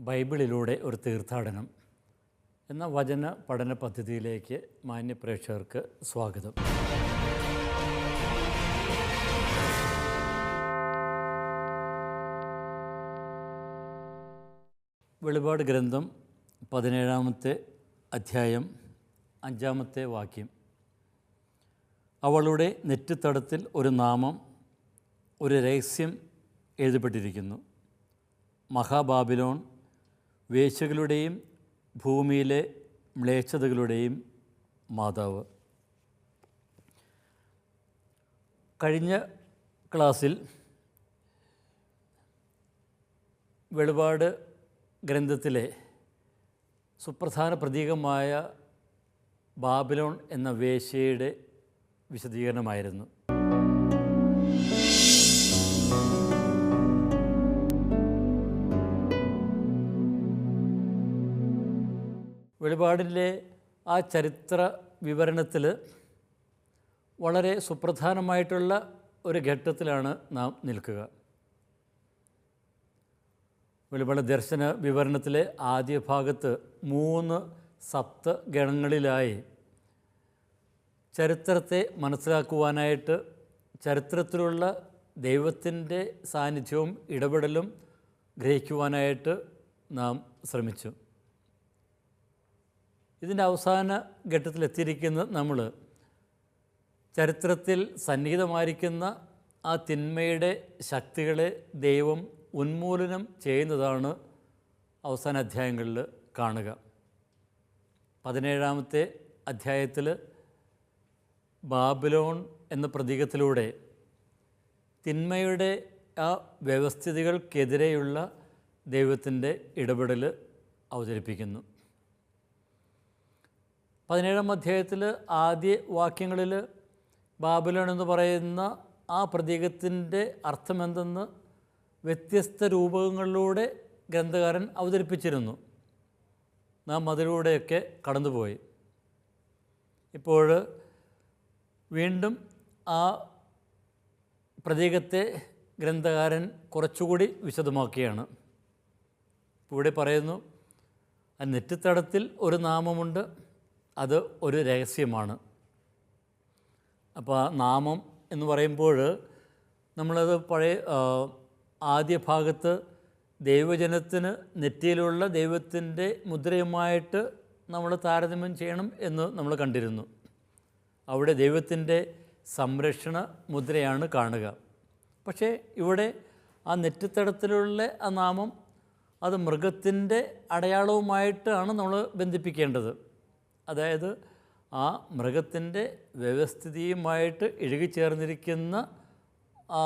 ബൈബിളിലൂടെ ഒരു തീർത്ഥാടനം എന്ന വചന പഠന പദ്ധതിയിലേക്ക് മാന്യപ്രേക്ഷകർക്ക് സ്വാഗതം. വെളിപാട് ഗ്രന്ഥം 17-ാമത്തെ അധ്യായം 5-ാമത്തെ വാക്യം. അവളുടെ നെറ്റിത്തടത്തിൽ ഒരു നാമം, ഒരു രഹസ്യം എഴുതപ്പെട്ടിരിക്കുന്നു. മഹാബാബിലോൺ, വേശ്യകളുടെയും ഭൂമിയിലെ മ്ലേച്ഛതകളുടെയും മാതാവ്. കഴിഞ്ഞ ക്ലാസ്സിൽ വെളിപാട് ഗ്രന്ഥത്തിലെ സുപ്രധാന പ്രതീകമായ ബാബിലോൺ എന്ന വേശ്യയുടെ വിശദീകരണമായിരുന്നു. വെളിപാടിലെ ആ ചരിത്ര വിവരണത്തിൽ വളരെ സുപ്രധാനമായിട്ടുള്ള ഒരു ഘട്ടത്തിലാണ് നാം നിൽക്കുക. വെളിപാട് ദർശന വിവരണത്തിലെ ആദ്യ ഭാഗത്ത് 3 സപ്തഗണങ്ങളിലായി ചരിത്രത്തെ മനസ്സിലാക്കുവാനായിട്ട് ചരിത്രത്തിലുള്ള ദൈവത്തിൻ്റെ സാന്നിധ്യവും ഇടപെടലും ഗ്രഹിക്കുവാനായിട്ട് നാം ശ്രമിച്ചു. ഇതിൻ്റെ അവസാന ഘട്ടത്തിലെത്തിയിരിക്കുന്ന നമ്മൾ ചരിത്രത്തിൽ സന്നിഹിതമായിരിക്കുന്ന ആ തിന്മയുടെ ശക്തികളെ ദൈവം ഉന്മൂലനം ചെയ്യുന്നതാണ് അവസാന അധ്യായങ്ങളിൽ കാണുക. 17-ാമത്തെ അധ്യായത്തിൽ ബാബിലോൺ എന്ന പ്രതീകത്തിലൂടെ തിന്മയുടെ ആ വ്യവസ്ഥിതികൾക്കെതിരെയുള്ള ദൈവത്തിൻ്റെ ഇടപെടൽ അവതരിപ്പിക്കുന്നു. 17-ാം അധ്യായത്തിൽ ആദ്യ വാക്യങ്ങളിൽ ബാബിലോൺ എന്ന് പറയുന്ന ആ പ്രതീകത്തിൻ്റെ അർത്ഥമെന്തെന്ന് വ്യത്യസ്ത രൂപങ്ങളിലൂടെ ഗ്രന്ഥകാരൻ അവതരിപ്പിച്ചിരുന്നു. നാം അതിലൂടെയൊക്കെ കടന്നുപോയി. ഇപ്പോൾ വീണ്ടും ആ പ്രതീകത്തെ ഗ്രന്ഥകാരൻ കുറച്ചുകൂടി വിശദമാക്കുകയാണ്. ഇവിടെ പറയുന്നു, ആ നെറ്റിത്തടത്തിൽ ഒരു നാമമുണ്ട്, അത് ഒരു രഹസ്യമാണ്. അപ്പോൾ ആ നാമം എന്ന് പറയുമ്പോൾ നമ്മളത് പഴയ ആദ്യ ഭാഗത്ത് ദൈവജനത്തിന് നെറ്റിയിലുള്ള ദൈവത്തിൻ്റെ മുദ്രയുമായിട്ട് നമ്മൾ താരതമ്യം ചെയ്യണം എന്ന് നമ്മൾ കണ്ടിരുന്നു. അവിടെ ദൈവത്തിൻ്റെ സംരക്ഷണ മുദ്രയാണ് കാണുക. പക്ഷേ ഇവിടെ ആ നെറ്റിത്തടത്തിലുള്ള ആ നാമം അത് മൃഗത്തിൻ്റെ അടയാളവുമായിട്ടാണ് നമ്മൾ ബന്ധിപ്പിക്കേണ്ടത്. അതായത് ആ മൃഗത്തിൻ്റെ വ്യവസ്ഥിതിയുമായിട്ട് ഇഴുകിച്ചേർന്നിരിക്കുന്ന ആ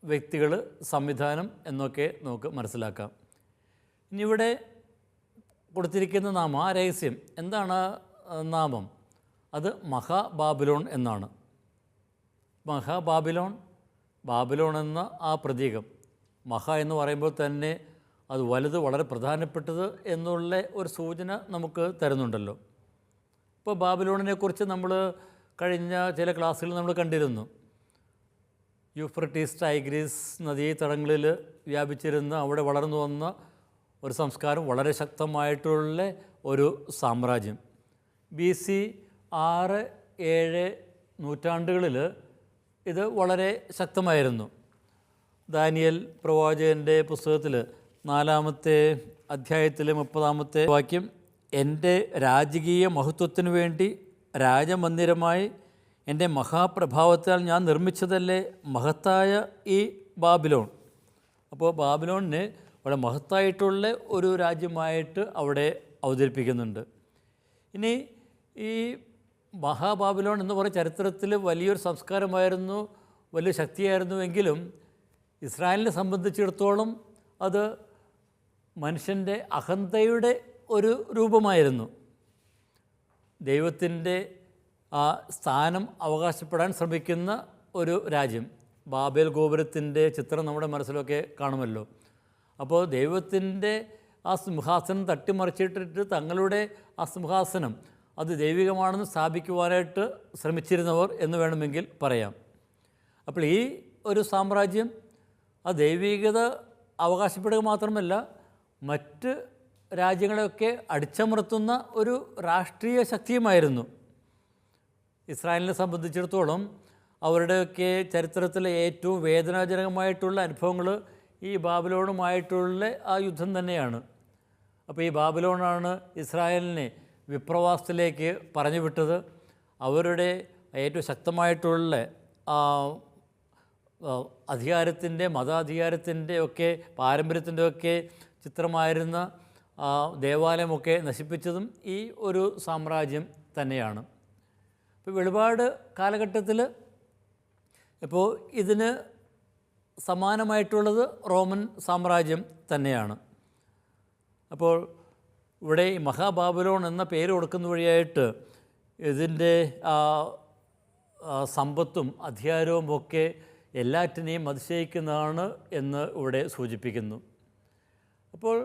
വ്യക്തികൾ, സംവിധാനം എന്നൊക്കെ നമുക്ക് മനസ്സിലാക്കാം. ഇനി ഇവിടെ കൊടുത്തിരിക്കുന്ന നാമം, ആ രഹസ്യം എന്താണ്? നാമം അത് മഹാബാബിലോൺ എന്നാണ്. മഹാബാബിലോൺ, ബാബിലോൺ എന്ന ആ പ്രതീകം, മഹാ എന്ന് പറയുമ്പോൾ തന്നെ അത് വലുത്, വളരെ പ്രധാനപ്പെട്ടത് എന്നുള്ള ഒരു സൂചന നമുക്ക് തരുന്നുണ്ടല്ലോ. ഇപ്പോൾ ബാബിലോണിനെക്കുറിച്ച് നമ്മൾ കഴിഞ്ഞ ചില ക്ലാസ്സുകളിൽ നമ്മൾ കണ്ടിരുന്നു. യൂഫ്രട്ടീസ്, ടൈഗ്രീസ് നദീതടങ്ങളിൽ വ്യാപിച്ചിരുന്ന, അവിടെ വളർന്നു വന്ന ഒരു സംസ്കാരം, വളരെ ശക്തമായിട്ടുള്ള ഒരു സാമ്രാജ്യം. BC 6-7 നൂറ്റാണ്ടുകളിൽ ഇത് വളരെ ശക്തമായിരുന്നു. ദാനിയേൽ പ്രവാചകൻ്റെ പുസ്തകത്തിൽ 4-ാമത്തെ അധ്യായത്തിലെ 30-ാമത്തെ വാക്യം, എൻ്റെ രാജകീയ മഹത്വത്തിനു വേണ്ടി രാജമന്ദിരമായി എൻ്റെ മഹാപ്രഭാവത്താൽ ഞാൻ നിർമ്മിച്ചതല്ലേ മഹത്തായ ഈ ബാബിലോൺ. അപ്പോൾ ബാബിലോണിനെ വളരെ മഹത്തായിട്ടുള്ള ഒരു രാജ്യമായിട്ട് അവിടെ അവതരിപ്പിക്കുന്നുണ്ട്. ഇനി ഈ മഹാബാബിലോൺ എന്ന് പറയുന്ന ചരിത്രത്തിൽ വലിയൊരു സംസ്കാരമായിരുന്നു, വലിയ ശക്തിയായിരുന്നുവെങ്കിലും ഇസ്രായേലിനെ സംബന്ധിച്ചിടത്തോളം അത് മനുഷ്യൻ്റെ അഹന്തയുടെ ഒരു രൂപമായിരുന്നു. ദൈവത്തിൻ്റെ ആ സ്ഥാനം അവകാശപ്പെടാൻ ശ്രമിക്കുന്ന ഒരു രാജ്യം. ബാബേൽ ഗോപുരത്തിൻ്റെ ചിത്രം നമ്മുടെ മനസ്സിലൊക്കെ കാണുമല്ലോ. അപ്പോൾ ദൈവത്തിൻ്റെ ആ സിംഹാസനം തട്ടിമറിച്ചിട്ടിട്ട് തങ്ങളുടെ ആ സിംഹാസനം അത് ദൈവികമാണെന്ന് സ്ഥാപിക്കുവാനായിട്ട് ശ്രമിച്ചിരുന്നവർ എന്ന് വേണമെങ്കിൽ പറയാം. അപ്പോൾ ഈ ഒരു സാമ്രാജ്യം ആ ദൈവികത അവകാശപ്പെടുക മാത്രമല്ല, മറ്റ് രാജ്യങ്ങളെയൊക്കെ അടിച്ചമർത്തുന്ന ഒരു രാഷ്ട്രീയ ശക്തിയുമായിരുന്നു. ഇസ്രായേലിനെ സംബന്ധിച്ചിടത്തോളം അവരുടെയൊക്കെ ചരിത്രത്തിലെ ഏറ്റവും വേദനാജനകമായിട്ടുള്ള അനുഭവങ്ങൾ ഈ ബാബിലോണുമായിട്ടുള്ള ആ യുദ്ധം തന്നെയാണ്. അപ്പോൾ ഈ ബാബിലോണാണ് ഇസ്രായേലിനെ വിപ്രവാസത്തിലേക്ക് പറഞ്ഞു വിട്ടത്. അവരുടെ ഏറ്റവും ശക്തമായിട്ടുള്ള അധികാരത്തിൻ്റെ, മതാധികാരത്തിൻ്റെ ഒക്കെ പാരമ്പര്യത്തിൻ്റെ ഒക്കെ ചിത്രമായിരുന്ന ദേവാലയമൊക്കെ നശിപ്പിച്ചതും ഈ ഒരു സാമ്രാജ്യം തന്നെയാണ്. ഇപ്പോൾ വെളിപാട് കാലഘട്ടത്തിൽ ഇപ്പോൾ ഇതിന് സമാനമായിട്ടുള്ളത് റോമൻ സാമ്രാജ്യം തന്നെയാണ്. അപ്പോൾ ഇവിടെ ഈ മഹാബാബിലോൺ എന്ന പേര് കൊടുക്കുന്ന വഴിയായിട്ട് ഇതിൻ്റെ സമ്പത്തും അധികാരവും ഒക്കെ എല്ലാറ്റിനെയും അതിശയിക്കുന്നതാണ് എന്ന് ഇവിടെ സൂചിപ്പിക്കുന്നു. അപ്പോൾ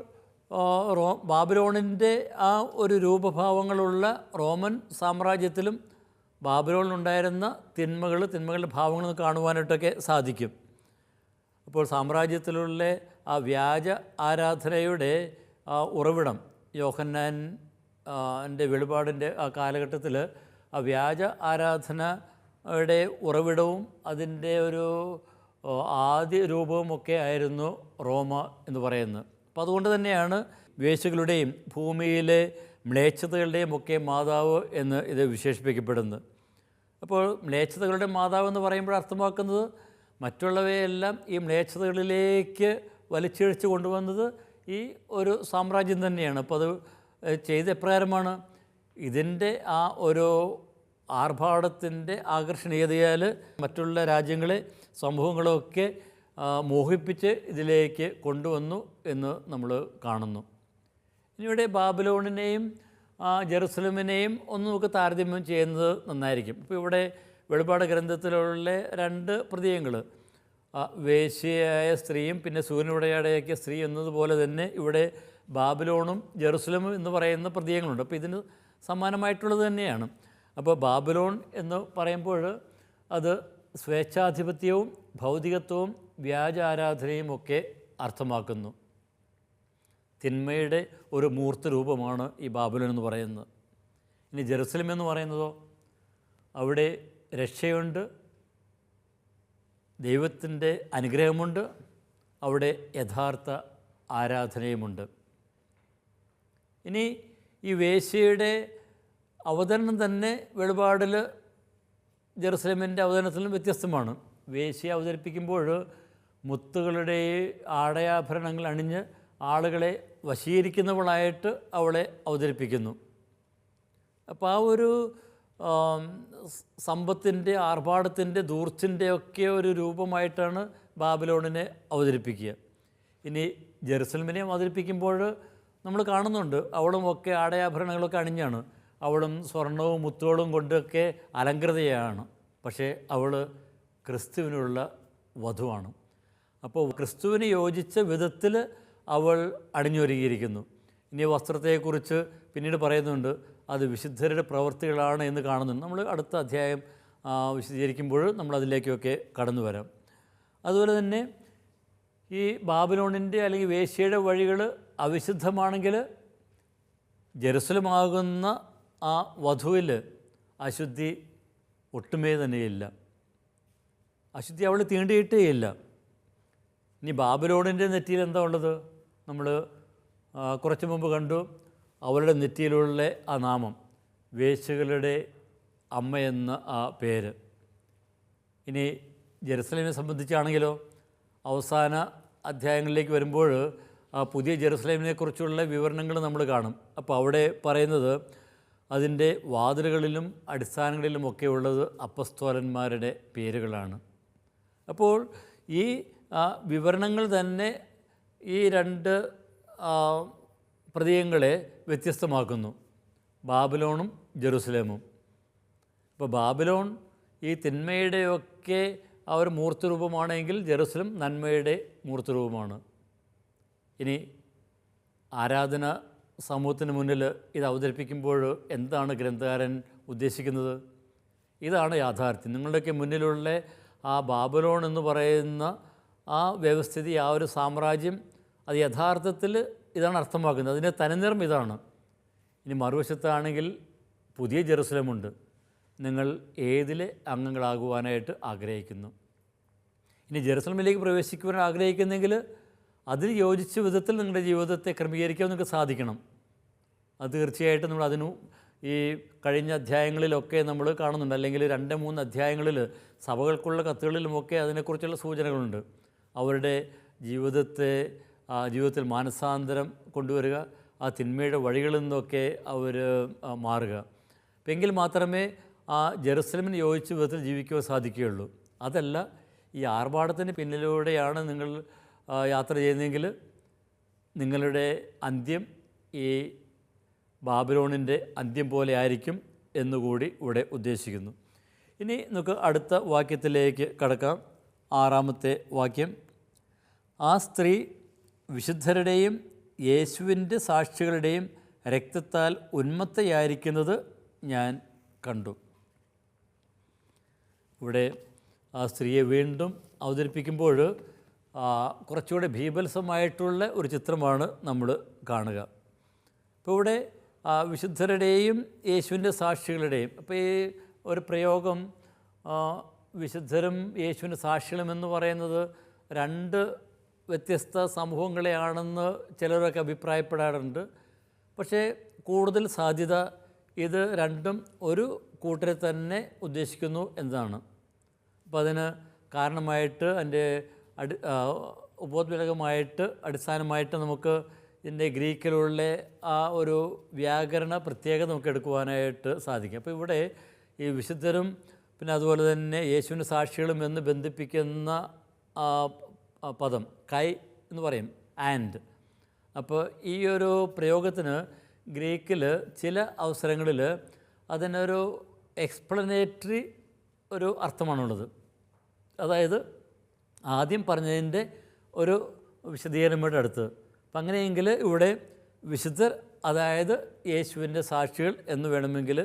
ബാബിലോണിൻ്റെ ആ ഒരു രൂപഭാവങ്ങളുള്ള റോമൻ സാമ്രാജ്യത്തിലും ബാബിലോണിലുണ്ടായിരുന്ന തിന്മകളുടെ ഭാവങ്ങൾ കാണുവാനായിട്ടൊക്കെ സാധിക്കും. അപ്പോൾ സാമ്രാജ്യത്തിലുള്ള ആ വ്യാജ ആരാധനയുടെ ഉറവിടം യോഹന്നാൻ്റെ വെളിപാടിൻ്റെ ആ കാലഘട്ടത്തിൽ ആ വ്യാജ ആരാധനയുടെ ഉറവിടവും അതിൻ്റെ ഒരു ആദ്യ രൂപവുമൊക്കെ ആയിരുന്നു റോമ എന്ന് പറയുന്നത്. അപ്പോൾ അതുകൊണ്ട് തന്നെയാണ് വേശ്യകളുടെയും ഭൂമിയിലെ മ്ലേച്ഛതകളുടെയും ഒക്കെ മാതാവ് എന്ന് ഇത് വിശേഷിപ്പിക്കപ്പെടുന്നത്. അപ്പോൾ മ്ലേച്ഛതകളുടെ മാതാവ് എന്ന് പറയുമ്പോൾ അർത്ഥമാക്കുന്നത് മറ്റുള്ളവയെല്ലാം ഈ മ്ലേച്ഛതകളിലേക്ക് വലിച്ചിഴച്ച് കൊണ്ടുവന്നത് ഈ ഒരു സാമ്രാജ്യം തന്നെയാണ്. അപ്പോൾ അത് ചെയ്ത എപ്രകാരമാണ്? ഇതിൻ്റെ ആ ഒരു ആർഭാടത്തിൻ്റെ ആകർഷണീയതയാൽ മറ്റുള്ള രാജ്യങ്ങളെ സമൂഹങ്ങളൊക്കെ മോഹിപ്പിച്ച് ഇതിലേക്ക് കൊണ്ടുവന്നു എന്ന് നമ്മൾ കാണുന്നു. ഇനിയുടെ ബാബിലോണിനെയും ജെറുസലമിനെയും ഒന്ന് നമുക്ക് താരതമ്യം ചെയ്യുന്നത് നന്നായിരിക്കും. ഇപ്പോൾ ഇവിടെ വെളിപാട് ഗ്രന്ഥത്തിലുള്ള രണ്ട് പ്രതീകങ്ങൾ, വേശ്യയായ സ്ത്രീയും പിന്നെ സൂര്യനുടയാടയാക്കിയ സ്ത്രീ എന്നതുപോലെ തന്നെ ഇവിടെ ബാബിലോണും ജെറുസലമും എന്ന് പറയുന്ന പ്രതീകങ്ങളുണ്ട്. അപ്പോൾ ഇതിന് സമാനമായിട്ടുള്ളത് തന്നെയാണ്. അപ്പോൾ ബാബിലോൺ എന്ന് പറയുമ്പോൾ അത് സ്വേച്ഛാധിപത്യവും ഭൗതികത്വവും വ്യാജ ആരാധനയും ഒക്കെ അർത്ഥമാക്കുന്നു. തിന്മയുടെ ഒരു മൂർത്ത രൂപമാണ് ഈ ബാബിലോൺ എന്ന് പറയുന്നത്. ഇനി ജെറുസലം എന്ന് പറയുന്നതോ, അവിടെ രക്ഷയുണ്ട്, ദൈവത്തിൻ്റെ അനുഗ്രഹമുണ്ട്, അവിടെ യഥാർത്ഥ ആരാധനയുമുണ്ട്. ഇനി ഈ വേശ്യയുടെ അവതരണം തന്നെ വെളിപാടിൽ ജെറുസലേമിൻ്റെ അവതരണത്തിലും വ്യത്യസ്തമാണ്. വേശ്യയെ അവതരിപ്പിക്കുമ്പോൾ മുത്തുകളുടെ ആടയാഭരണങ്ങൾ അണിഞ്ഞ് ആളുകളെ വശീകരിക്കുന്നവളായിട്ട് അവളെ അവതരിപ്പിക്കുന്നു. അപ്പോൾ ആ ഒരു സമ്പത്തിൻ്റെ, ആർഭാടത്തിൻ്റെ, ധൂർത്തിൻ്റെ ഒക്കെ ഒരു രൂപമായിട്ടാണ് ബാബിലോണിനെ അവതരിപ്പിക്കുക. ഇനി ജെറുസലമിനെ അവതരിപ്പിക്കുമ്പോൾ നമ്മൾ കാണുന്നുണ്ട് അവളുമൊക്കെ ആടയാഭരണങ്ങളൊക്കെ അണിഞ്ഞാണ്. അവളും സ്വർണവും മുത്തുകളും കൊണ്ടൊക്കെ അലങ്കൃതയാണ്. പക്ഷേ അവൾ ക്രിസ്തുവിനുള്ള വധുവാണ്. അപ്പോൾ ക്രിസ്തുവിന് യോജിച്ച വിധത്തിൽ അവൾ അണിഞ്ഞൊരുങ്ങിയിരിക്കുന്നു. ഇനി വസ്ത്രത്തെക്കുറിച്ച് പിന്നീട് പറയുന്നുണ്ട്, അത് വിശുദ്ധരുടെ പ്രവൃത്തികളാണ് എന്ന് കാണുന്നുണ്ട്. നമ്മൾ അടുത്ത അധ്യായം വിശദീകരിക്കുമ്പോൾ നമ്മളതിലേക്കൊക്കെ കടന്നു വരാം. അതുപോലെ തന്നെ ഈ ബാബിലോണിൻ്റെ അല്ലെങ്കിൽ വേശ്യയുടെ വഴികൾ അവിശുദ്ധമാണെങ്കിൽ ജെറുസലമാകുന്ന ആ വധുവിൽ അശുദ്ധി ഒട്ടുമേ തന്നെയില്ല. അശുദ്ധി അവൾ തീണ്ടിയിട്ടേയില്ല. ഇനി ബാബിലോണിൻ്റെ നെറ്റിയിൽ എന്താ ഉള്ളത്? നമ്മൾ കുറച്ച് മുമ്പ് കണ്ടു, അവളുടെ നെറ്റിയിലുള്ള ആ നാമം, വേശ്യകളുടെ അമ്മയെന്ന ആ പേര്. ഇനി ജെറുസലേമിനെ സംബന്ധിച്ചാണെങ്കിലോ അവസാന അധ്യായങ്ങളിലേക്ക് വരുമ്പോൾ ആ പുതിയ ജെറുസലേമിനെക്കുറിച്ചുള്ള വിവരണങ്ങൾ നമ്മൾ കാണും. അപ്പോൾ അവിടെ പറയുന്നത് അതിൻ്റെ വാതിലുകളിലും അടിസ്ഥാനങ്ങളിലുമൊക്കെ ഉള്ളത് അപ്പസ്തോലന്മാരുടെ പേരുകളാണ്. അപ്പോൾ ഈ വിവരണങ്ങൾ തന്നെ ഈ രണ്ട് പ്രതീകങ്ങളെ വ്യത്യസ്തമാക്കുന്നു, ബാബിലോണും ജെറുസലേമും. ഇപ്പോൾ ബാബിലോൺ ഈ തിന്മയുടെയൊക്കെ ആ ഒരു മൂർത്തരൂപമാണെങ്കിൽ ജെറുസലം നന്മയുടെ മൂർത്തരൂപമാണ്. ഇനി ആരാധന സമൂഹത്തിന് മുന്നിൽ ഇത് അവതരിപ്പിക്കുമ്പോൾ എന്താണ് ഗ്രന്ഥകാരൻ ഉദ്ദേശിക്കുന്നത്? ഇതാണ് യാഥാർത്ഥ്യം. നിങ്ങളുടെയൊക്കെ മുന്നിലുള്ള ആ ബാബിലോൺ എന്ന് പറയുന്ന ആ വ്യവസ്ഥിതി, ആ ഒരു സാമ്രാജ്യം, അത് യഥാർത്ഥത്തിൽ ഇതാണ് അർത്ഥമാക്കുന്നത്. അതിൻ്റെ തനിനിറം ഇതാണ്. ഇനി മറുവശത്താണെങ്കിൽ പുതിയ ജെറുസലേമുണ്ട്. നിങ്ങൾ ഏതിലെ അംഗങ്ങളാകുവാനായിട്ട് ആഗ്രഹിക്കുന്നു? ഇനി ജെറുസലേമിലേക്ക് പ്രവേശിക്കുവാൻ ആഗ്രഹിക്കുന്നെങ്കിൽ അതിന് യോജിച്ച വിധത്തിൽ നിങ്ങളുടെ ജീവിതത്തെ ക്രമീകരിക്കാൻ നിങ്ങൾക്ക് സാധിക്കണം. അത് തീർച്ചയായിട്ടും നമ്മൾ അതിനു ഈ കഴിഞ്ഞ അധ്യായങ്ങളിലൊക്കെ നമ്മൾ കാണുന്നുണ്ട്. അല്ലെങ്കിൽ 2-3 അധ്യായങ്ങളിൽ സഭകൾക്കുള്ള കത്തുകളിലുമൊക്കെ അതിനെക്കുറിച്ചുള്ള സൂചനകളുണ്ട്. അവരുടെ ജീവിതത്തിൽ മാനസാന്തരം കൊണ്ടുവരിക, ആ തിന്മയുടെ വഴികളിൽ നിന്നൊക്കെ അവർ മാറുക. എങ്കിൽ മാത്രമേ ആ ജെറുസലേമിന് യോജിച്ച വിധത്തിൽ ജീവിക്കുവാൻ സാധിക്കുകയുള്ളൂ. അതല്ല, ഈ ആർഭാടത്തിന് പിന്നിലൂടെയാണ് നിങ്ങൾ യാത്ര ചെയ്യുന്നതെങ്കിൽ നിങ്ങളുടെ അന്ത്യം ഈ ബാബിലോണിൻ്റെ അന്ത്യം പോലെ ആയിരിക്കും എന്നുകൂടി ഇവിടെ ഉദ്ദേശിക്കുന്നു. ഇനി നമുക്ക് അടുത്ത വാക്യത്തിലേക്ക് കടക്കാം. 6-ാമത്തെ വാക്യം. ആ സ്ത്രീ വിശുദ്ധരുടെയും യേശുവിൻ്റെ സാക്ഷികളുടെയും രക്തത്താൽ ഉന്മത്തയായിരിക്കുന്നത് ഞാൻ കണ്ടു. ഇവിടെ ആ സ്ത്രീയെ വീണ്ടും അവതരിപ്പിക്കുമ്പോൾ കുറച്ചുകൂടെ ഭീഭത്സമായിട്ടുള്ള ഒരു ചിത്രമാണ് നമ്മൾ കാണുക. അപ്പോൾ ഇവിടെ വിശുദ്ധരുടെയും യേശുവിൻ്റെ സാക്ഷികളുടെയും, അപ്പോൾ ഈ ഒരു പ്രയോഗം വിശുദ്ധരും യേശുവിൻ്റെ സാക്ഷികളും എന്ന് പറയുന്നത് 2 വ്യത്യസ്ത സമൂഹങ്ങളെയാണെന്ന് ചിലരൊക്കെ അഭിപ്രായപ്പെടാറുണ്ട്. പക്ഷേ കൂടുതൽ സാധ്യത ഇത് രണ്ടും ഒരു കൂട്ടരെ തന്നെ ഉദ്ദേശിക്കുന്നു എന്നതാണ്. അപ്പോൾ അതിന് കാരണമായിട്ട് അതിൻ്റെ ഉപോദ്ബലകമായിട്ട് അടിസ്ഥാനമായിട്ട് നമുക്ക് ഇതിൻ്റെ ഗ്രീക്കിലുള്ള ആ ഒരു വ്യാകരണ പ്രത്യേകത നമുക്ക് എടുക്കുവാനായിട്ട് സാധിക്കും. അപ്പോൾ ഇവിടെ ഈ വിശുദ്ധരും പിന്നെ അതുപോലെ തന്നെ യേശുവിൻ്റെ സാക്ഷികളും എന്ന് ബന്ധിപ്പിക്കുന്ന പദം കൈ എന്ന് പറയും, ആൻഡ്. അപ്പോൾ ഈ ഒരു പ്രയോഗത്തിന് ഗ്രീക്കിൽ ചില അവസരങ്ങളിൽ അതിനൊരു എക്സ്പ്ലനേറ്ററി ഒരു അർത്ഥമാണുള്ളത്. അതായത് ആദ്യം പറഞ്ഞതിൻ്റെ ഒരു വിശദീകരണങ്ങളുടെ അടുത്ത്. അപ്പം അങ്ങനെയെങ്കിൽ ഇവിടെ വിശുദ്ധർ, അതായത് യേശുവിൻ്റെ സാക്ഷികൾ എന്ന് വേണമെങ്കിൽ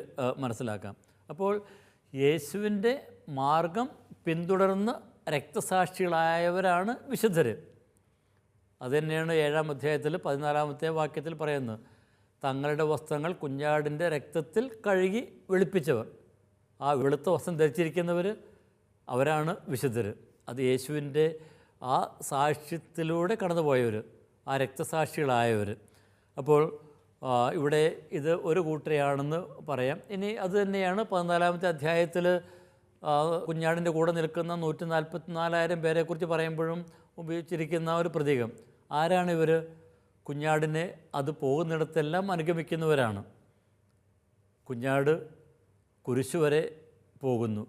മനസ്സിലാക്കാം. അപ്പോൾ യേശുവിൻ്റെ മാർഗം പിന്തുടർന്ന് രക്തസാക്ഷികളായവരാണ് വിശുദ്ധർ. അതുതന്നെയാണ് 7-ാം അധ്യായത്തിൽ 14-ാമത്തെ വാക്യത്തിൽ പറയുന്നത്. തങ്ങളുടെ വസ്ത്രങ്ങൾ കുഞ്ഞാടിൻ്റെ രക്തത്തിൽ കഴുകി വെളുപ്പിച്ചവർ. ആ വെളുത്ത വസ്ത്രം ധരിച്ചിരിക്കുന്നവർ അവരാണ് വിശുദ്ധർ. അത് യേശുവിൻ്റെ ആ സാക്ഷ്യത്തിലൂടെ കടന്നുപോയവർ, ആ രക്തസാക്ഷികളായവർ. അപ്പോൾ ഇവിടെ ഇത് ഒരു കൂട്ടരെയാണെന്ന് പറയാം. ഇനി അതുതന്നെയാണ് 14-ാമത്തെ അധ്യായത്തിൽ കുഞ്ഞാടിൻ്റെ കൂടെ നിൽക്കുന്ന 144,000 പേരെക്കുറിച്ച് പറയുമ്പോഴും ഉപയോഗിച്ചിരിക്കുന്ന ഒരു പ്രതീകം. ആരാണിവർ? കുഞ്ഞാടിനെ അത് പോകുന്നിടത്തെല്ലാം അനുഗമിക്കുന്നവരാണ്. കുഞ്ഞാട് കുരിശു വരെ പോകുന്നു.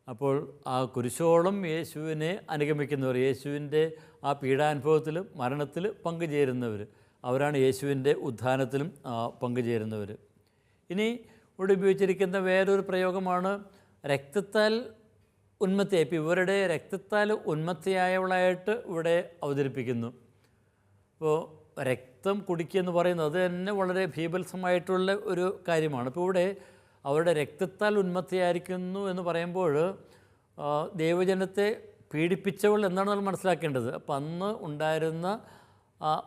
അപ്പോൾ ആ കുരിശോളം യേശുവിനെ അനുഗമിക്കുന്നവർ, യേശുവിൻ്റെ ആ പീഡാനുഭവത്തിലും മരണത്തിൽ പങ്കുചേരുന്നവർ, അവരാണ് യേശുവിൻ്റെ ഉത്ഥാനത്തിലും പങ്കുചേരുന്നവർ. ഇനി ഇവിടെ ഉപയോഗിച്ചിരിക്കുന്ന വേറൊരു പ്രയോഗമാണ് രക്തത്താൽ ഉന്മത്തയായി. ഇപ്പോൾ ഇവരുടെ രക്തത്താൽ ഉന്മത്തയായവളായിട്ട് ഇവിടെ അവതരിപ്പിക്കുന്നു. അപ്പോൾ രക്തം കുടിക്കുക എന്ന് പറയുന്നത് അത് തന്നെ വളരെ ഭീഭത്സമായിട്ടുള്ള ഒരു കാര്യമാണ്. ഇപ്പോൾ ഇവിടെ അവരുടെ രക്തത്താൽ ഉന്മത്തയായിരിക്കുന്നു എന്ന് പറയുമ്പോൾ ദൈവജനത്തെ പീഡിപ്പിച്ചവൾ എന്നാണ് നമ്മൾ മനസ്സിലാക്കേണ്ടത്. അപ്പം അന്ന് ഉണ്ടായിരുന്ന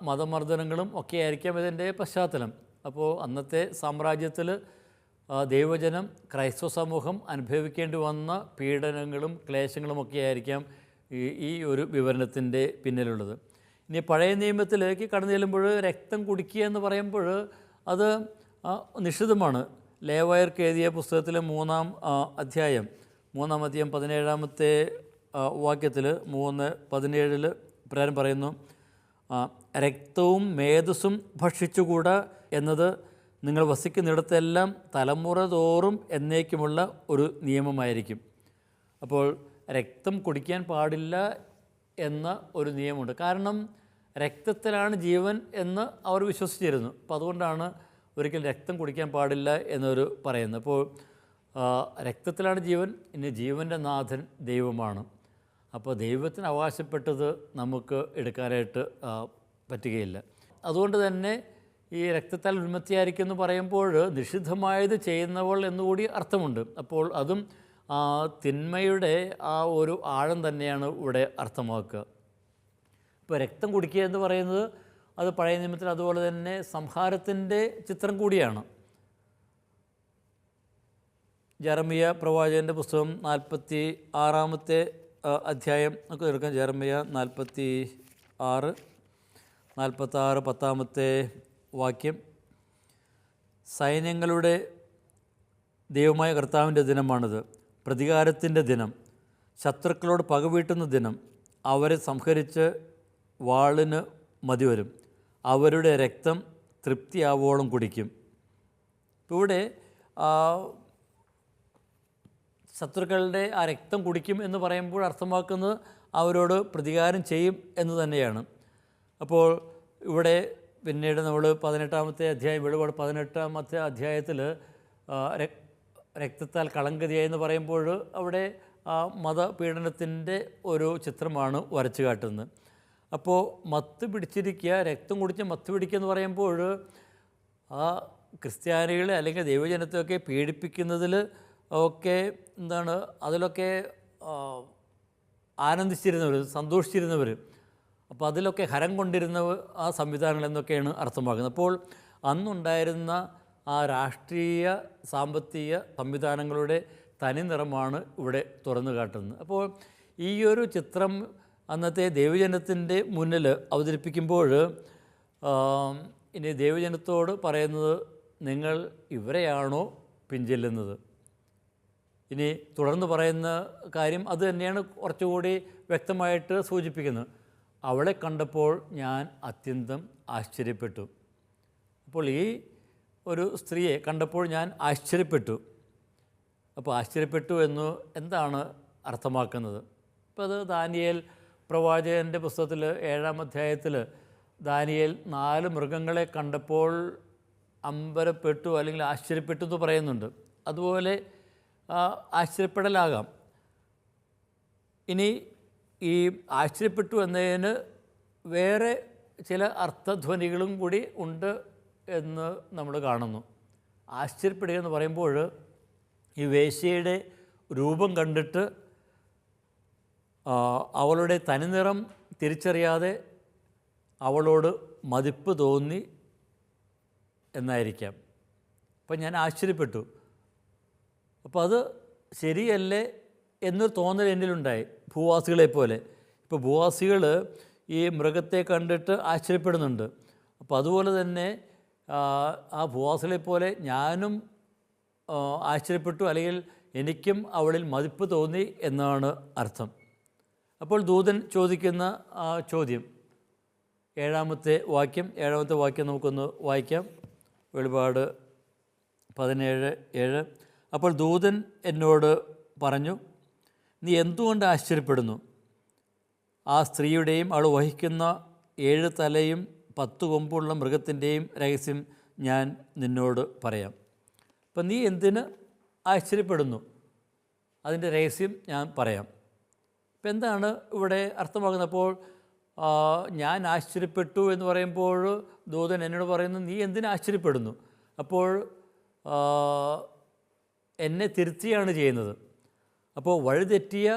മതമർദ്ദനങ്ങളും ഒക്കെ ആയിരിക്കാം ഇതിൻ്റെ പശ്ചാത്തലം. അപ്പോൾ അന്നത്തെ സാമ്രാജ്യത്തിൽ ദൈവജനം, ക്രൈസ്തവ സമൂഹം അനുഭവിക്കേണ്ടി വന്ന പീഡനങ്ങളും ക്ലേശങ്ങളുമൊക്കെ ആയിരിക്കാം ഈ ഒരു വിവരണത്തിൻ്റെ പിന്നിലുള്ളത്. ഇനി പഴയ നിയമത്തിലേക്ക് കടന്നു ചെല്ലുമ്പോൾ രക്തം കുടിക്കുക എന്ന് പറയുമ്പോൾ അത് നിഷിദ്ധമാണ്. ലേവായർക്ക് എഴുതിയ പുസ്തകത്തിലെ 3-ാം അധ്യായം 17-ാമത്തെ വാക്യത്തിൽ 3:17 പ്രകാരം പറയുന്നു, രക്തവും മേധസ്സും ഭക്ഷിച്ചുകൂടാ എന്നത് നിങ്ങൾ വസിക്കുന്നിടത്തെല്ലാം തലമുറ തോറും എന്നേക്കുമുള്ള ഒരു നിയമമായിരിക്കും. അപ്പോൾ രക്തം കുടിക്കാൻ പാടില്ല എന്ന ഒരു നിയമമുണ്ട്. കാരണം രക്തത്തിലാണ് ജീവൻ എന്ന് അവർ വിശ്വസിച്ചിരുന്നു. അപ്പോൾ അതുകൊണ്ടാണ് ഒരിക്കലും രക്തം കുടിക്കാൻ പാടില്ല എന്നൊരു പറയുന്നത്. അപ്പോൾ രക്തത്തിലാണ് ജീവൻ, ഇനി ജീവൻ്റെ നാഥൻ ദൈവമാണ്. അപ്പോൾ ദൈവത്തിന് അവകാശപ്പെട്ടത് നമുക്ക് എടുക്കാനായിട്ട് പറ്റുകയില്ല. അതുകൊണ്ട് തന്നെ ഈ രക്തത്താൽ ഉന്മത്തിയായിരിക്കും എന്ന് പറയുമ്പോൾ നിഷിദ്ധമായത് ചെയ്യുന്നവൾ എന്നുകൂടി അർത്ഥമുണ്ട്. അപ്പോൾ അതും തിന്മയുടെ ആ ഒരു ആഴം തന്നെയാണ് ഇവിടെ അർത്ഥമാക്കുക. ഇപ്പോൾ രക്തം കുടിക്കുക എന്ന് പറയുന്നത് അത് പഴയ നിയമത്തിൽ അതുപോലെ തന്നെ സംഹാരത്തിൻ്റെ ചിത്രം കൂടിയാണ്. ജെറമിയ പ്രവാചകൻ്റെ പുസ്തകം 46 അധ്യായം നമുക്ക് എടുക്കാം. ജെറമിയ 46 10 സൈന്യങ്ങളുടെ ദൈവമായ കർത്താവിൻ്റെ ദിനമാണിത്, പ്രതികാരത്തിൻ്റെ ദിനം, ശത്രുക്കളോട് പകവീട്ടുന്ന ദിനം. അവരെ സംഹരിച്ച് വാളിന് മതിവരും, അവരുടെ രക്തം തൃപ്തിയാവോളം കുടിക്കും. ഇവിടെ ശത്രുക്കളുടെ ആ രക്തം കുടിക്കും എന്ന് പറയുമ്പോൾ അർത്ഥമാക്കുന്നത് അവരോട് പ്രതികാരം ചെയ്യും എന്ന് തന്നെയാണ്. അപ്പോൾ ഇവിടെ പിന്നീട് നമ്മൾ 18 അധ്യായം, വെളിപാട് 18 അധ്യായത്തിൽ രക്തത്താൽ കളങ്കതിയായി എന്ന് പറയുമ്പോൾ അവിടെ മതപീഡനത്തിൻ്റെ ഒരു ചിത്രമാണ് വരച്ചു കാട്ടുന്നത്. അപ്പോൾ മത്ത് പിടിച്ചിരിക്കുക, രക്തം കുടിച്ച് മത്ത് പിടിക്കുക എന്ന് പറയുമ്പോൾ ആ ക്രിസ്ത്യാനികളെ അല്ലെങ്കിൽ ദൈവജനത്തെയൊക്കെ പീഡിപ്പിക്കുന്നതിൽ ഒക്കെ എന്താണ്, അതിലൊക്കെ ആനന്ദിച്ചിരുന്നവർ, സന്തോഷിച്ചിരുന്നവർ, അപ്പോൾ അതിലൊക്കെ ഹരം കൊണ്ടിരുന്ന ആ സംവിധാനങ്ങൾ എന്നൊക്കെയാണ് അർത്ഥമാക്കുന്നത്. അപ്പോൾ അന്നുണ്ടായിരുന്ന ആ രാഷ്ട്രീയ സാമ്പത്തിക സംവിധാനങ്ങളുടെ തനി നിറമാണ് ഇവിടെ തുറന്നു കാട്ടുന്നത്. അപ്പോൾ ഈ ഒരു ചിത്രം അന്നത്തെ ദൈവജനത്തിൻ്റെ മുന്നിൽ അവതരിപ്പിക്കുമ്പോൾ ഇനി ദൈവജനത്തോട് പറയുന്നത്, നിങ്ങൾ ഇവരെയാണോ പിൻചെല്ലുന്നത്? ഇനി തുടർന്ന് പറയുന്ന കാര്യം അത് തന്നെയാണ് കുറച്ചുകൂടി വ്യക്തമായിട്ട് സൂചിപ്പിക്കുന്നത്. അവളെ കണ്ടപ്പോൾ ഞാൻ അത്യന്തം ആശ്ചര്യപ്പെട്ടു. അപ്പോൾ ഈ ഒരു സ്ത്രീയെ കണ്ടപ്പോൾ ഞാൻ ആശ്ചര്യപ്പെട്ടു. അപ്പോൾ ആശ്ചര്യപ്പെട്ടു എന്ന് എന്താണ് അർത്ഥമാക്കുന്നത്? ഇപ്പോൾ അത് ദാനിയേൽ പ്രവാചകൻ്റെ പുസ്തകത്തിൽ 7-ാം അധ്യായത്തിൽ ദാനിയേൽ 4 മൃഗങ്ങളെ കണ്ടപ്പോൾ അമ്പരപ്പെട്ടു അല്ലെങ്കിൽ ആശ്ചര്യപ്പെട്ടു എന്ന് പറയുന്നുണ്ട്. അതുപോലെ ആശ്ചര്യപ്പെടലാകാം. ഇനി ഈ ആശ്ചര്യപ്പെട്ടു എന്നതിന് വേറെ ചില അർത്ഥധ്വനികളും കൂടി ഉണ്ട് എന്ന് നമ്മൾ കാണുന്നു. ആശ്ചര്യപ്പെടുക എന്ന് പറയുമ്പോൾ ഈ വേശ്യയുടെ രൂപം കണ്ടിട്ട് അവളുടെ തനിനിറം തിരിച്ചറിയാതെ അവളോട് മതിപ്പ് തോന്നി എന്നായിരിക്കാം. അപ്പം ഞാൻ ആശ്ചര്യപ്പെട്ടു. അപ്പോൾ അത് ശരിയല്ലേ എന്നൊരു തോന്നൽ എന്നിലുണ്ടായി, ഭൂവാസികളെപ്പോലെ. ഇപ്പോൾ ഭൂവാസികൾ ഈ മൃഗത്തെ കണ്ടിട്ട് ആശ്ചര്യപ്പെടുന്നുണ്ട്. അപ്പോൾ അതുപോലെ തന്നെ ആ ഭൂവാസികളെപ്പോലെ ഞാനും ആശ്ചര്യപ്പെട്ടു, അല്ലെങ്കിൽ എനിക്കും അവളിൽ മതിപ്പ് തോന്നി എന്നാണ് അർത്ഥം. അപ്പോൾ ദൂതൻ ചോദിക്കുന്ന ചോദ്യം 7-ാമത്തെ വാക്യം നമുക്കൊന്ന് വായിക്കാം. വെളിപാട് 17:7. അപ്പോൾ ദൂതൻ എന്നോട് പറഞ്ഞു, നീ എന്തുകൊണ്ട് ആശ്ചര്യപ്പെടുന്നു? ആ സ്ത്രീയുടെയും അവൾ വഹിക്കുന്ന 7 തലയും 10 കൊമ്പുള്ള മൃഗത്തിൻ്റെയും രഹസ്യം ഞാൻ നിന്നോട് പറയാം. അപ്പം നീ എന്തിന് ആശ്ചര്യപ്പെടുന്നു? അതിൻ്റെ രഹസ്യം ഞാൻ പറയാം. ഇപ്പം എന്താണ് ഇവിടെ അർത്ഥമാക്കുന്നത്? അപ്പോൾ ഞാൻ ആശ്ചര്യപ്പെട്ടു എന്ന് പറയുമ്പോൾ ദൂതൻ എന്നോട് പറയുന്നു, നീ എന്തിന് ആശ്ചര്യപ്പെടുന്നു? അപ്പോൾ എന്നെ തിരുത്തിയാണ് ചെയ്യുന്നത്. അപ്പോൾ വഴിതെറ്റിയ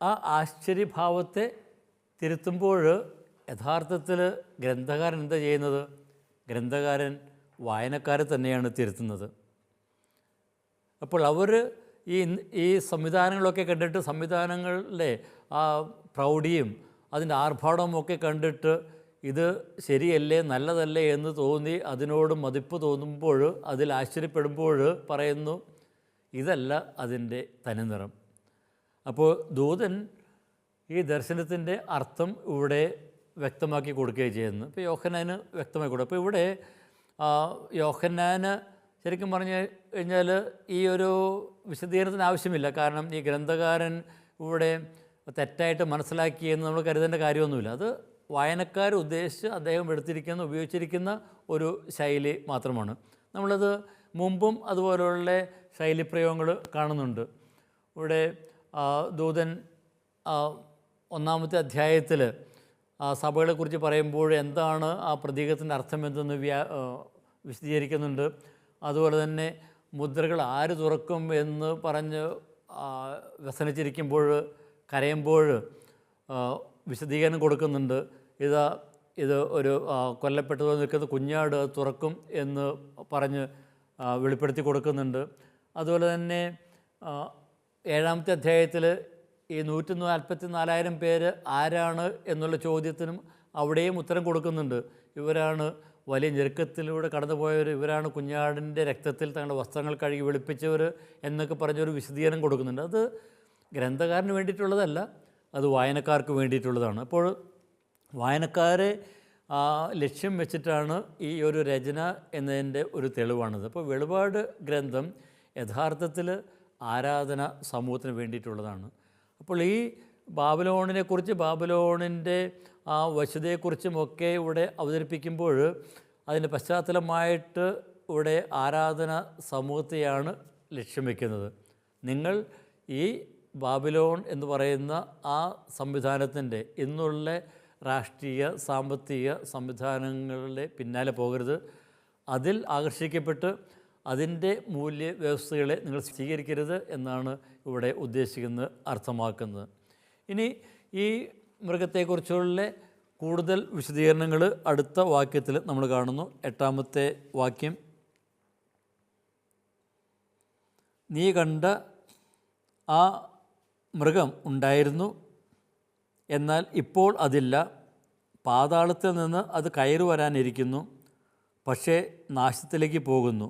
ആ ആശ്ചര്യഭാവത്തെ തിരുത്തുമ്പോൾ യഥാർത്ഥത്തിൽ ഗ്രന്ഥകാരൻ എന്താ ചെയ്യുന്നത്? ഗ്രന്ഥകാരൻ വായനക്കാരെ തന്നെയാണ് തിരുത്തുന്നത്. അപ്പോൾ അവർ ഈ സംവിധാനങ്ങളൊക്കെ കണ്ടിട്ട്, സംവിധാനങ്ങളുടെ ആ പ്രൗഢിയും അതിൻ്റെ ആർഭാടവും ഒക്കെ കണ്ടിട്ട് ഇത് ശരിയല്ലേ, നല്ലതല്ലേ എന്ന് തോന്നി അതിനോട് മതിപ്പ് തോന്നുമ്പോൾ, അതിൽ ആശ്ചര്യപ്പെടുമ്പോൾ പറയുന്നു, ഇതല്ല അതിൻ്റെ തനിനിറം. അപ്പോൾ ദൂതൻ ഈ ദർശനത്തിൻ്റെ അർത്ഥം ഇവിടെ വ്യക്തമാക്കി കൊടുക്കുകയും ചെയ്യുന്നു. ഇപ്പോൾ യോഹന്നാന് വ്യക്തമാക്കി കൊടുക്കും. അപ്പോൾ ഇവിടെ യോഹന്നാന് ശരിക്കും പറഞ്ഞു കഴിഞ്ഞാൽ ഈ ഒരു വിശദീകരണത്തിന് ആവശ്യമില്ല. കാരണം ഈ ഗ്രന്ഥകാരൻ ഇവിടെ തെറ്റായിട്ട് മനസ്സിലാക്കിയെന്ന് നമ്മൾ കരുതേണ്ട കാര്യമൊന്നുമില്ല. അത് വായനക്കാർ ഉദ്ദേശിച്ച് അദ്ദേഹം ഉപയോഗിച്ചിരിക്കുന്ന ഒരു ശൈലി മാത്രമാണ്. നമ്മളത് മുമ്പും അതുപോലെയുള്ള ശൈലിപ്രയോഗങ്ങൾ കാണുന്നുണ്ട്. ഇവിടെ ദൂതൻ 1-ാമത്തെ അധ്യായത്തിൽ സഭകളെക്കുറിച്ച് പറയുമ്പോൾ എന്താണ് ആ പ്രതീകത്തിൻ്റെ അർത്ഥം എന്തെന്ന് വിശദീകരിക്കുന്നുണ്ട്. അതുപോലെ തന്നെ മുദ്രകൾ ആര് തുറക്കും എന്ന് പറഞ്ഞ് വ്യസനിച്ചിരിക്കുമ്പോൾ, കരയുമ്പോൾ വിശദീകരണം കൊടുക്കുന്നുണ്ട്. ഇതാ ഇത് ഒരു കൊല്ലപ്പെട്ടു നിൽക്കുന്ന കുഞ്ഞാട് തുറക്കും എന്ന് പറഞ്ഞ് വെളിപ്പെടുത്തി കൊടുക്കുന്നുണ്ട്. അതുപോലെ തന്നെ 7-ാമത്തെ അധ്യായത്തിൽ ഈ 144,000 പേര് ആരാണ് എന്നുള്ള ചോദ്യത്തിനും അവിടെയും ഉത്തരം കൊടുക്കുന്നുണ്ട്. ഇവരാണ് വലിയ ഞെരുക്കത്തിലൂടെ കടന്നുപോയവർ, ഇവരാണ് കുഞ്ഞാടിൻ്റെ രക്തത്തിൽ തങ്ങളുടെ വസ്ത്രങ്ങൾ കഴുകി വെളുപ്പിച്ചവർ എന്നൊക്കെ പറഞ്ഞൊരു വിശദീകരണം കൊടുക്കുന്നുണ്ട്. അത് ഗ്രന്ഥകാരന് വേണ്ടിയിട്ടുള്ളതല്ല, അത് വായനക്കാർക്ക് വേണ്ടിയിട്ടുള്ളതാണ്. അപ്പോൾ വായനക്കാരെ ലക്ഷ്യം വെച്ചിട്ടാണ് ഈ ഒരു രചന എന്നതിൻ്റെ ഒരു തെളിവാണിത്. അപ്പോൾ വെളിപാട് ഗ്രന്ഥം യഥാർത്ഥത്തിൽ ആരാധന സമൂഹത്തിന് വേണ്ടിയിട്ടുള്ളതാണ്. അപ്പോൾ ഈ ബാബിലോണിനെക്കുറിച്ച്, ബാബിലോണിൻ്റെ ആ വശ്യതയെക്കുറിച്ചുമൊക്കെ ഇവിടെ അവതരിപ്പിക്കുമ്പോൾ അതിൻ്റെ പശ്ചാത്തലമായിട്ട് ഇവിടെ ആരാധന സമൂഹത്തെയാണ് ലക്ഷ്യം വയ്ക്കുന്നത്. നിങ്ങൾ ഈ ബാബിലോൺ എന്ന് പറയുന്ന ആ സംവിധാനത്തിൻ്റെ ഇന്നുള്ള രാഷ്ട്രീയ സാമ്പത്തിക സംവിധാനങ്ങളുടെ പിന്നാലെ പോകരുത്. അതിൽ ആകർഷിക്കപ്പെട്ട് അതിൻ്റെ മൂല്യ വ്യവസ്ഥകളെ നിങ്ങൾ സ്വീകരിക്കരുത് എന്നാണ് ഇവിടെ ഉദ്ദേശിക്കുന്നത്, അർത്ഥമാക്കുന്നത്. ഇനി ഈ മൃഗത്തെക്കുറിച്ചുള്ള കൂടുതൽ വിശദീകരണങ്ങൾ അടുത്ത വാക്യത്തിൽ നമ്മൾ കാണുന്നു. 8-ാമത്തെ വാക്യം, നീ കണ്ട ആ മൃഗം ഉണ്ടായിരുന്നു, എന്നാൽ ഇപ്പോൾ അതില്ല. പാതാളത്തിൽ നിന്ന് അത് കയറി വരാനിരിക്കുന്നു, പക്ഷേ നാശത്തിലേക്ക് പോകുന്നു.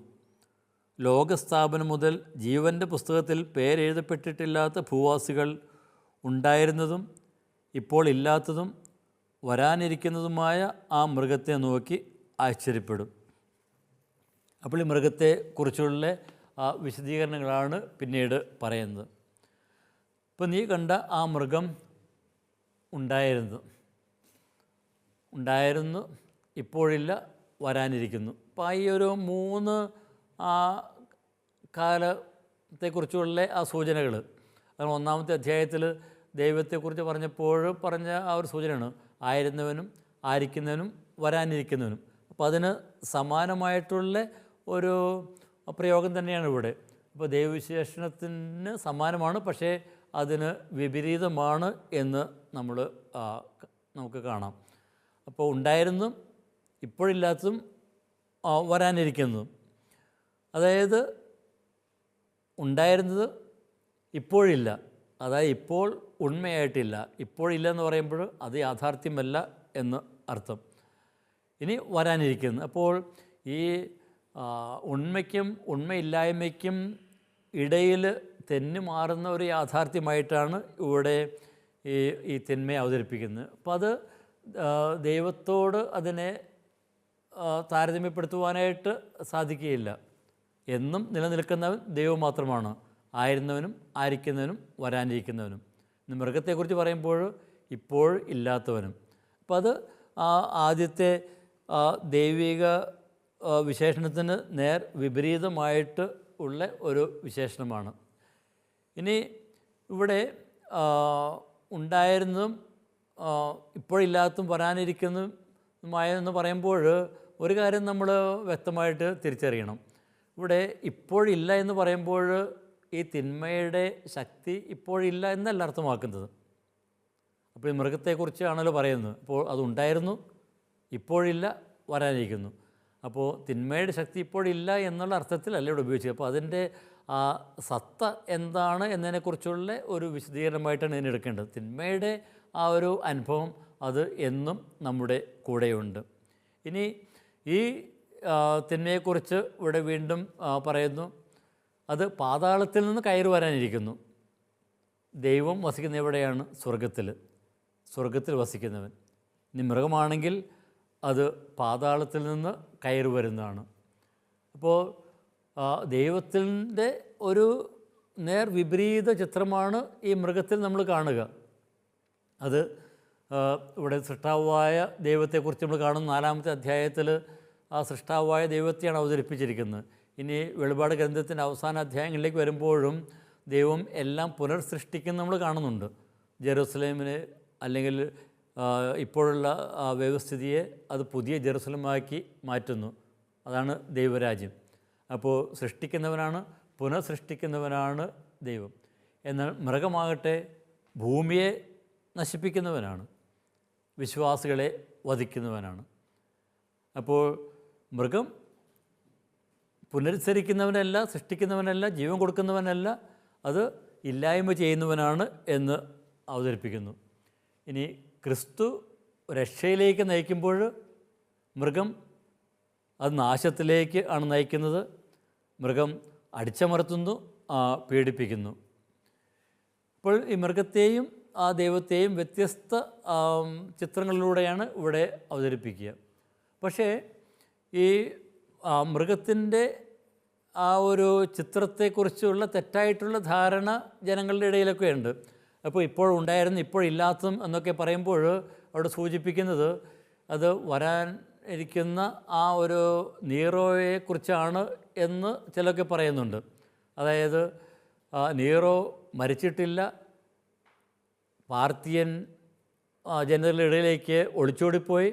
ലോകസ്ഥാപനം മുതൽ ജീവൻ്റെ പുസ്തകത്തിൽ പേരെഴുതപ്പെട്ടിട്ടില്ലാത്ത ഭൂവാസികൾ ഉണ്ടായിരുന്നതും ഇപ്പോൾ ഇല്ലാത്തതും വരാനിരിക്കുന്നതുമായ ആ മൃഗത്തെ നോക്കി ആശ്ചര്യപ്പെടും. അപ്പോൾ ഈ മൃഗത്തെക്കുറിച്ചുള്ള വിശദീകരണങ്ങളാണ് പിന്നീട് പറയുന്നത്. ഇപ്പോൾ നീ കണ്ട ആ മൃഗം ഉണ്ടായിരുന്നു, ഇപ്പോഴില്ല, വരാനിരിക്കുന്നു. അപ്പോൾ ഈ ഒരു 3 കാലത്തെക്കുറിച്ചുള്ള ആ സൂചനകൾ, കാരണം 1-ാമത്തെ അധ്യായത്തിൽ ദൈവത്തെക്കുറിച്ച് പറഞ്ഞ ആ ഒരു സൂചനയാണ് ആയിരുന്നവനും ആയിരിക്കുന്നവനും വരാനിരിക്കുന്നവനും. അപ്പോൾ അതിന് സമാനമായിട്ടുള്ള ഒരു പ്രയോഗം തന്നെയാണ് ഇവിടെ. അപ്പോൾ ദൈവവിശേഷണത്തിന് സമാനമാണ്, പക്ഷേ അതിന് വിപരീതമാണ് എന്ന് നമുക്ക് കാണാം. അപ്പോൾ ഉണ്ടായിരുന്നു, ഇപ്പോഴില്ലാത്തതും വരാനിരിക്കുന്നതും. അതായത് ഉണ്ടായിരുന്നത് ഇപ്പോഴില്ല, അതായത് ഇപ്പോൾ ഉണ്മയായിട്ടില്ല. ഇപ്പോഴില്ല എന്ന് പറയുമ്പോൾ അത് യാഥാർത്ഥ്യമല്ല എന്ന് അർത്ഥം. ഇനി വരാനിരിക്കുന്നു. അപ്പോൾ ഈ ഉണ്മയ്ക്കും ഉണ്മയില്ലായ്മയ്ക്കും ഇടയിൽ തെന്നു മാറുന്ന ഒരു യാഥാർത്ഥ്യമായിട്ടാണ് ഇവിടെ ഈ തിന്മയെ അവതരിപ്പിക്കുന്നത്. അപ്പോൾ അത് ദൈവത്തോട് അതിനെ താരതമ്യപ്പെടുത്തുവാനായിട്ട് സാധിക്കുകയില്ല. എന്നും നിലനിൽക്കുന്നവൻ ദൈവം മാത്രമാണ്, ആയിരുന്നവനും ആയിരിക്കുന്നവനും വരാനിരിക്കുന്നവനും. ഇന്ന് മൃഗത്തെക്കുറിച്ച് പറയുമ്പോൾ ഇപ്പോൾ ഇല്ലാത്തവനും. അപ്പോൾ അത് ആദ്യത്തെ ദൈവിക വിശേഷണത്തിന് നേർ വിപരീതമായിട്ട് ഉള്ള ഒരു വിശേഷണമാണ്. ഇനി ഇവിടെ ഉണ്ടായിരുന്നതും ഇപ്പോഴില്ലാത്തതും വരാനിരിക്കുന്നതുമായെന്ന് പറയുമ്പോൾ ഒരു കാര്യം നമ്മൾ വ്യക്തമായിട്ട് തിരിച്ചറിയണം. ഇവിടെ ഇപ്പോഴില്ല എന്ന് പറയുമ്പോൾ ഈ തിന്മയുടെ ശക്തി ഇപ്പോഴില്ല എന്നല്ല അർത്ഥമാക്കുന്നത്. അപ്പോൾ ഈ മൃഗത്തെക്കുറിച്ചാണല്ലോ പറയുന്നത്. അപ്പോൾ അതുണ്ടായിരുന്നു, ഇപ്പോഴില്ല, വരാനിരിക്കുന്നു. അപ്പോൾ തിന്മയുടെ ശക്തി ഇപ്പോഴില്ല എന്നുള്ള അർത്ഥത്തിലല്ല ഇവിടെ ഉപയോഗിച്ചത്. അപ്പോൾ അതിൻ്റെ ആ സത്ത എന്താണ് എന്നതിനെക്കുറിച്ചുള്ള ഒരു വിശദീകരണമായിട്ടാണ് ഇതിനെ എടുക്കേണ്ടത്. തിന്മയുടെ ആ ഒരു അനുഭവം അത് എന്നും നമ്മുടെ കൂടെയുണ്ട്. ഇനി ഈ തിന്മയെക്കുറിച്ച് ഇവിടെ വീണ്ടും പറയുന്നു, അത് പാതാളത്തിൽ നിന്ന് കയറി വരാനിരിക്കുന്നു. ദൈവം വസിക്കുന്ന എവിടെയാണ്? സ്വർഗത്തിൽ വസിക്കുന്നവൻ. ഇനി മൃഗമാണെങ്കിൽ അത് പാതാളത്തിൽ നിന്ന് കയറി വരുന്നതാണ്. അപ്പോൾ ദൈവത്തിൻ്റെ ഒരു നേർ വിപരീത ചിത്രമാണ് ഈ മൃഗത്തിൽ നമ്മൾ കാണുക. അത് ഇവിടെ സൃഷ്ടാവായ ദൈവത്തെക്കുറിച്ച് നമ്മൾ കാണുന്ന 4-ാമത്തെ അധ്യായത്തിൽ ആ സൃഷ്ടാവായ ദൈവത്തെയാണ് അവതരിപ്പിച്ചിരിക്കുന്നത്. ഇനി വെളിപാട് ഗ്രന്ഥത്തിൻ്റെ അവസാന അധ്യായങ്ങളിലേക്ക് വരുമ്പോഴും ദൈവം എല്ലാം പുനർസൃഷ്ടിക്കുന്ന നമ്മൾ കാണുന്നുണ്ട്. ജെറുസലേമിനെ അല്ലെങ്കിൽ ഇപ്പോഴുള്ള വ്യവസ്ഥിതിയെ അത് പുതിയ ജെറുസലമാക്കി മാറ്റുന്നു. അതാണ് ദൈവരാജ്യം. അപ്പോൾ സൃഷ്ടിക്കുന്നവനാണ്, പുനഃസൃഷ്ടിക്കുന്നവനാണ് ദൈവം. എന്നാൽ മൃഗമാകട്ടെ ഭൂമിയെ നശിപ്പിക്കുന്നവനാണ്, വിശ്വാസികളെ വധിക്കുന്നവനാണ്. അപ്പോൾ മൃഗം പുനരുദ്ധരിക്കുന്നവനല്ല, സൃഷ്ടിക്കുന്നവനല്ല, ജീവൻ കൊടുക്കുന്നവനല്ല, അത് ഇല്ലായ്മ ചെയ്യുന്നവനാണ് എന്ന് അവതരിപ്പിക്കുന്നു. ഇനി ക്രിസ്തു രക്ഷയിലേക്ക് നയിക്കുമ്പോൾ മൃഗം അത് നാശത്തിലേക്ക് ആണ് നയിക്കുന്നത്. മൃഗം അടിച്ചമർത്തുന്നു, പീഡിപ്പിക്കുന്നു. അപ്പോൾ ഈ മൃഗത്തെയും ആ ദൈവത്തെയും വ്യത്യസ്ത ചിത്രങ്ങളിലൂടെയാണ് ഇവിടെ അവതരിപ്പിക്കുക. പക്ഷേ ഈ മൃഗത്തിൻ്റെ ആ ഒരു ചിത്രത്തെക്കുറിച്ചുള്ള തെറ്റായിട്ടുള്ള ധാരണ ജനങ്ങളുടെ ഇടയിലൊക്കെ ഉണ്ട്. അപ്പോൾ ഇപ്പോഴുണ്ടായിരുന്നു ഇപ്പോഴില്ലാത്തതും എന്നൊക്കെ പറയുമ്പോൾ അവിടെ സൂചിപ്പിക്കുന്നത് അത് വരാൻ ഇരിക്കുന്ന ആ ഒരു നീറോയെക്കുറിച്ചാണ് എന്ന് ചിലരൊക്കെ പറയുന്നുണ്ട്. അതായത് നീറോ മരിച്ചിട്ടില്ല, പാർത്തിയൻ ജനതകളുടെ ഇടയിലേക്ക് ഒളിച്ചോടിപ്പോയി,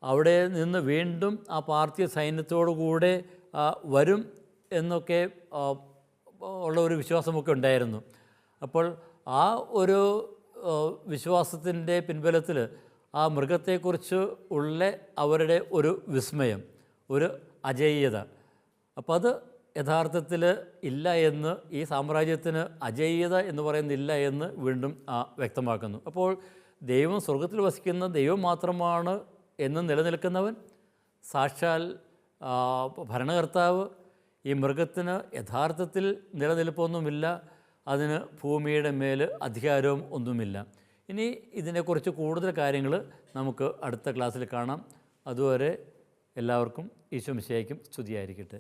അവിടെ നിന്ന് വീണ്ടും ആ പാർത്തിയ സൈന്യത്തോടു കൂടെ വരും എന്നൊക്കെ ഉള്ള ഒരു വിശ്വാസമൊക്കെ ഉണ്ടായിരുന്നു. അപ്പോൾ ആ ഒരു വിശ്വാസത്തിൻ്റെ പിൻബലത്തിൽ ആ മൃഗത്തെക്കുറിച്ച് ഉള്ള അവരുടെ ഒരു വിസ്മയം, ഒരു അജയ്യത, അപ്പോൾ അത് യഥാർത്ഥത്തിൽ ഇല്ല എന്ന്, ഈ സാമ്രാജ്യത്തിന് അജയ്യത എന്ന് പറയുന്നില്ല എന്ന് വീണ്ടും വ്യക്തമാക്കുന്നു. അപ്പോൾ ദൈവം സ്വർഗത്തിൽ വസിക്കുന്ന ദൈവം മാത്രമാണ് എന്ന് നിലനിൽക്കുന്നവൻ, സാക്ഷാൽ ഭരണകർത്താവ്. ഈ മൃഗത്തിന് യഥാർത്ഥത്തിൽ നിലനിൽപ്പൊന്നുമില്ല, അതിന് ഭൂമിയുടെ മേൽ അധികാരവും ഒന്നുമില്ല. ഇനി ഇതിനെക്കുറിച്ച് കൂടുതൽ കാര്യങ്ങൾ നമുക്ക് അടുത്ത ക്ലാസ്സിൽ കാണാം. അതുവരെ എല്ലാവർക്കും ഈശോ മിശിഹായ്ക്കും സ്തുതിയായിരിക്കട്ടെ.